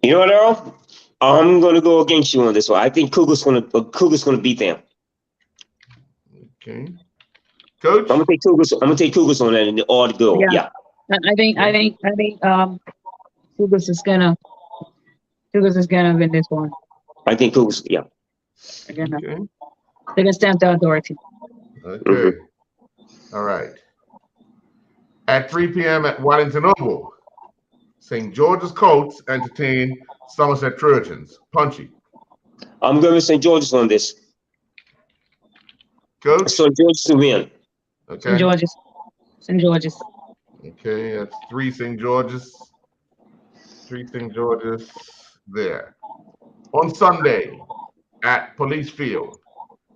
You know what, Earl? I'm gonna go against you on this one. I think Cougar's gonna beat them. Okay. Coach? I'm gonna take Cougars on that in the odd goal. Yeah. I think Cougars is gonna win this one. I think Cougars. Yeah. They're gonna, Okay. they're gonna stamp the authority. Okay. All right. At 3 p.m. at Wellington Oval, St. George's Colts entertain Somerset Trojans. Punchy. I'm going with St. George's on this. Coach? St. George's to win. Okay. St. George's. Okay, that's 3 St. George's. 3 St. George's there. On Sunday at Police Field,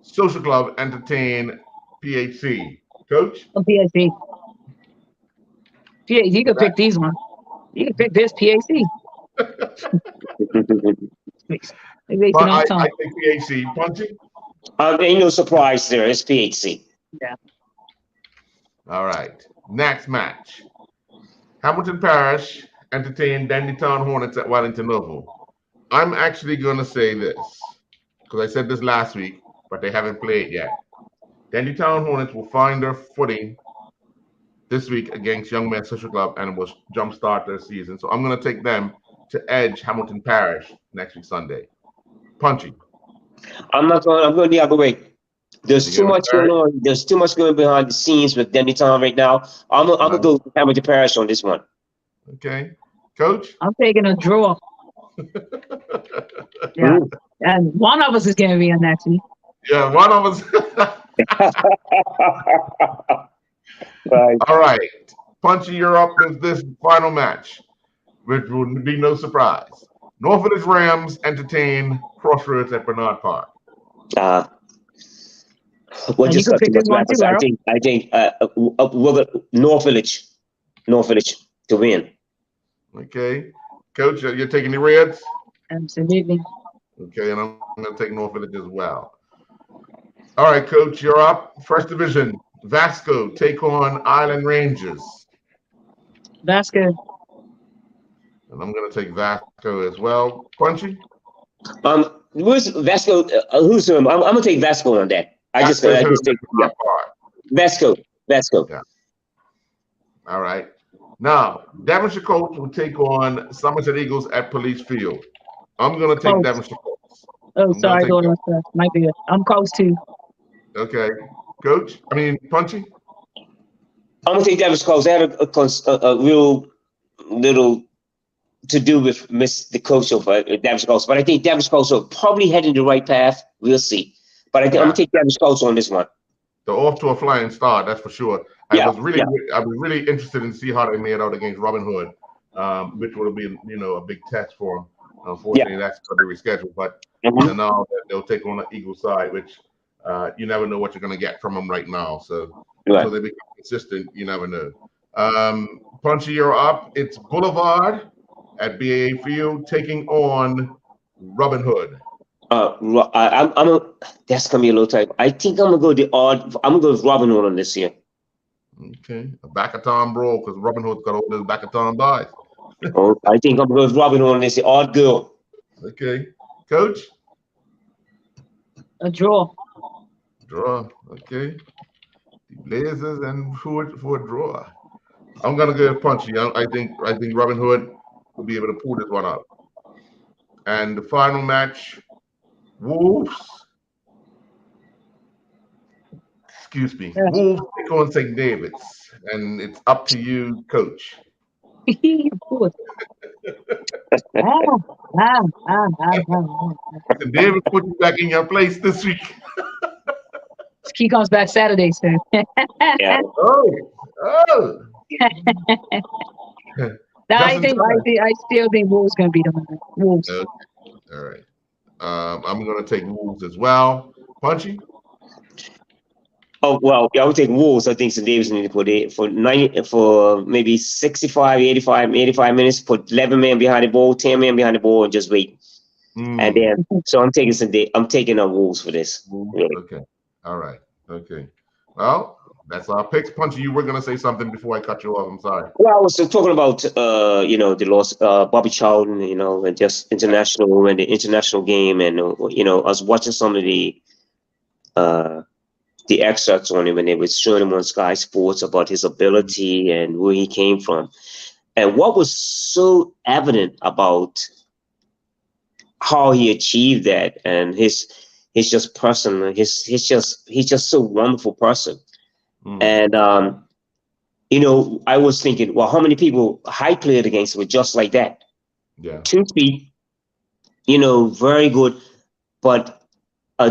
Social Club entertain PHC. Coach? Oh, PAC. You could pick these ones. You could pick this PAC. I think PHC. Punchy? Ain't no surprise there. It's PHC. Yeah. All right. Next match. Hamilton Parish entertain Dandy Town Hornets at Wellington Oval. I'm actually going to say this because I said this last week, but they haven't played yet. Dandy Town Hornets will find their footing this week against Young Men Social Club and will jumpstart their season. So I'm going to take them to edge Hamilton Parish next week Sunday. Punchy. I'm going the other way. There's too much going on. There's too much going behind the scenes with Dandy Town right now. I'm gonna go with Hamilton Parish on this one. Okay. Coach? I'm taking a draw. Yeah. And one of us is going to be on that team. Yeah, one of us. Right. All right. Punchy, you're up with this final match, which will be no surprise. North Village Rams entertain Crossroads at Bernard Park. What just got too much matters. I think North Village to win. Okay. Coach, you're taking the Reds? Absolutely. Okay, and I'm going to take North Village as well. All right, Coach, you're up. First Division, Vasco take on Island Rangers. Vasco. And I'm going to take Vasco as well. Punchy? Where's Vasco? Who's him? I'm going to take Vasco on that. I just take Vasco. Yeah. All right. Now, Devonshire Colts will take on Somerset Eagles at Police Field. I'm going to take Devonshire Colts. Oh, sorry, might be. I'm Colts too. Okay. Coach? Punchy? I'm going to take Devonshire Colts. They had a real little to do with the coach of Devonshire Colts, but I think Devonshire Colts are probably heading the right path. We'll see. But I think I'm going to take Devonshire Colts on this one. They're off to a flying start, that's for sure. I was really interested in see how they made out against Robin Hood, which would have been, a big test for them. Unfortunately, that's going to be rescheduled. But now they'll take on the Eagle side, which you never know what you're going to get from them right now. So until they become consistent, you never know. Punchy, you're up. It's Boulevard at BAA Field taking on Robin Hood. That's gonna be a little tight. I think I'm gonna go the odd. I'm gonna go with Robin Hood on this year. Okay, a Backathon brawl because Robin Hood's got all those Backathon buys. I think I'm gonna go with Robin Hood on this year. Odd girl. Okay, Coach. A draw. Draw. Okay. The Blazers and for a draw. I'm gonna go with Punchy. I think Robin Hood will be able to pull this one up. And the final match. Wolves. Excuse me. Wolves take on St. David's, and it's up to you, Coach. Of course. And David put you back in your place this week. He comes back Saturday, sir. Yeah. Oh. I still think Wolves gonna beat them. Wolves. Okay. All right. I'm gonna take Wolves as well. Punchy. Oh well, yeah, I would take Wolves. I think St. Davis need to put it for maybe 65, 85 minutes. Put 11 men behind the ball, 10 men behind the ball, and just wait. And then, so I'm taking I'm taking Wolves for this. Really. Okay. All right. Okay. Well, that's our picks. Punchy, you were gonna say something before I cut you off. I'm sorry. Well, I was talking about the loss, Bobby Charlton, and just international and the international game, and I was watching some of the excerpts on him when they were showing him on Sky Sports about his ability and where he came from. And what was so evident about how he achieved that and his just person, he's just so wonderful person. And I was thinking, well, how many people I played against were just like that? Yeah. 2 feet, very good, but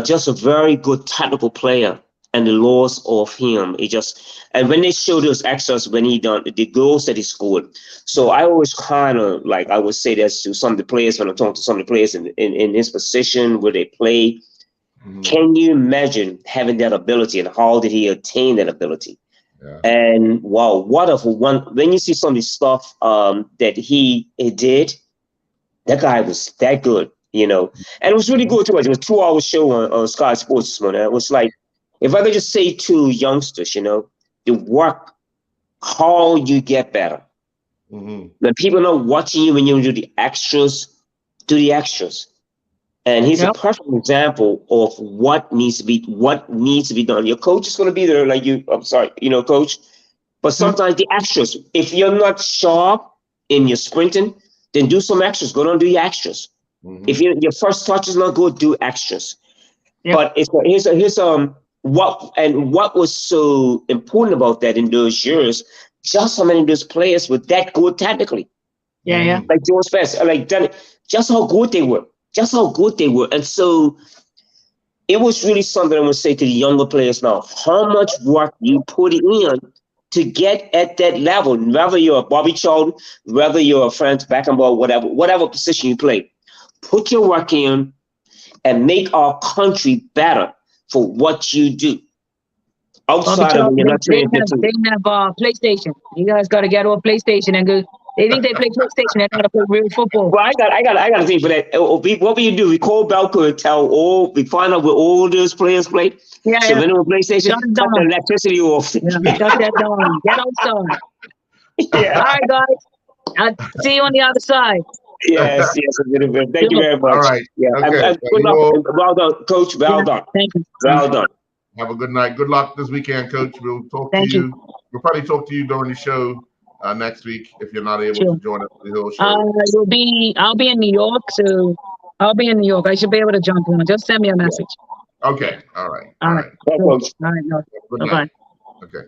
just a very good technical player. And the loss of him, and when they showed those extras when he done the goals that he scored. So I always kind of I would say that to some of the players when I'm talking to some of the players in his position where they play. Can you imagine having that ability and how did he attain that ability? Yeah. And wow, when you see some of the stuff that he did, that guy was that good, and it was really good too. It was a 2-hour show on Sky Sports this morning. It was like, if I could just say to youngsters, the work, how you get better. When people are not watching you when you do the extras, do the extras. And he's a perfect example of what needs to be done. Your coach is going to be there, coach. But sometimes the extras, if you're not sharp in your sprinting, then do some extras. Go down and do your extras. If your first touch is not good, do extras. But what was so important about that in those years, just how many of those players were that good technically. Like George Best, just how good they were. And so it was really something I would say to the younger players now, how much work you put in to get at that level, whether you're a Bobby Charlton, whether you're a Franz Beckenbauer, whatever position you play, put your work in and make our country better for what you do. Outside of they have PlayStation. You guys got to get on PlayStation and go. They think they play PlayStation. They got to play real football. Well, I got a thing for that. What we do? We call Belco and we find out where all those players play. Yeah. So when on PlayStation, cut the electricity off. Yeah, shut that down. Get outside. Yeah. All right, guys. I'll see you on the other side. Yes. Thank you very much. All right. Yeah. Okay. Good luck. Well done, Coach. Well done. Thank you. Well done. Have a good night. Good luck this weekend, Coach. We'll talk to you. We'll probably talk to you during the show next week if you're not able to join us for the whole show. I'll be in New York, so I'll be in New York. I should be able to jump on. Just send me a message. Okay. All right. All right. Bye, Coach. All right. Good night. Okay.